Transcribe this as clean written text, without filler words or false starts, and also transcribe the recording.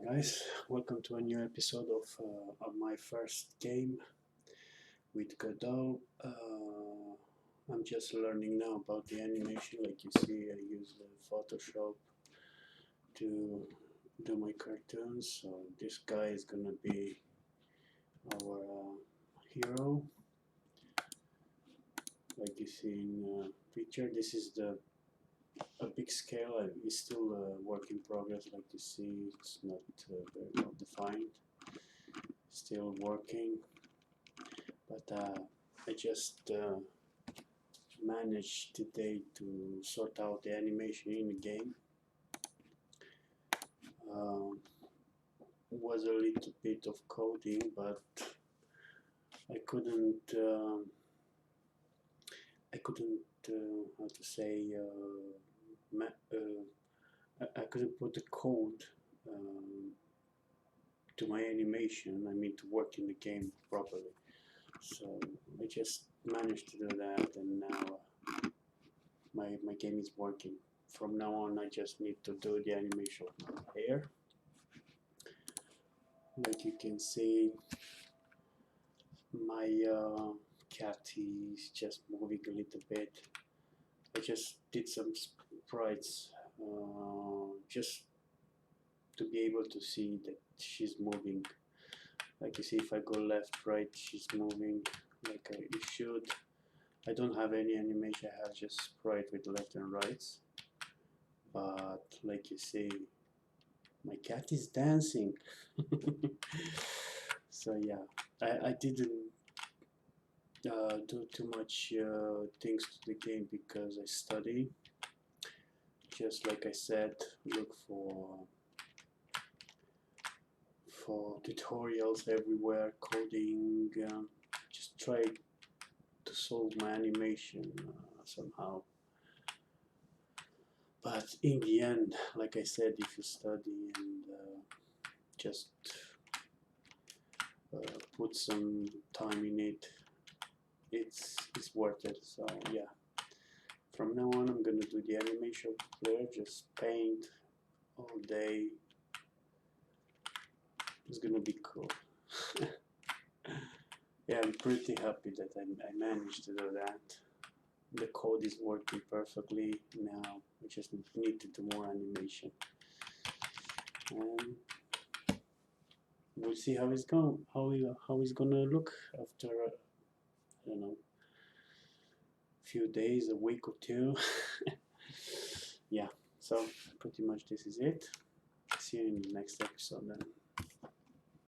Guys, welcome to a new episode of my first game with Godot. I'm just learning now about the animation. Like you see, I use the Photoshop to do my cartoons. So this guy is gonna be our hero. Like you see in the picture, this is a big scale. It's still a work in progress. Like you see, it's not very well defined. Still working, but I just managed today to sort out the animation in the game. Was a little bit of coding, but I couldn't how to say I couldn't put the code to my animation. I mean, to work in the game properly. So I just managed to do that, and now my game is working. From now on, I just need to do the animation of my hair. Like you can see, my cat is just moving a little bit. I just did some sprites just to be able to see that she's moving. Like you see, if I go left, right, she's moving like it should. I don't have any animation, I have just sprite with left and rights. But like you see, my cat is dancing. So yeah, I didn't do too much things to the game because I study. Just like I said, look for tutorials everywhere, coding, just try to solve my animation somehow. But in the end, like I said, if you study and just put some time in it, it's worth it. So yeah, from now on I'm gonna do the animation player, just paint all day. It's gonna be cool. Yeah, I'm pretty happy that I managed to do that. The code is working perfectly now. I just need to do more animation, and we'll see how it's going. How it's gonna look after I don't know, few days, a week or two. Yeah. So pretty much this is it. See you in the next episode then.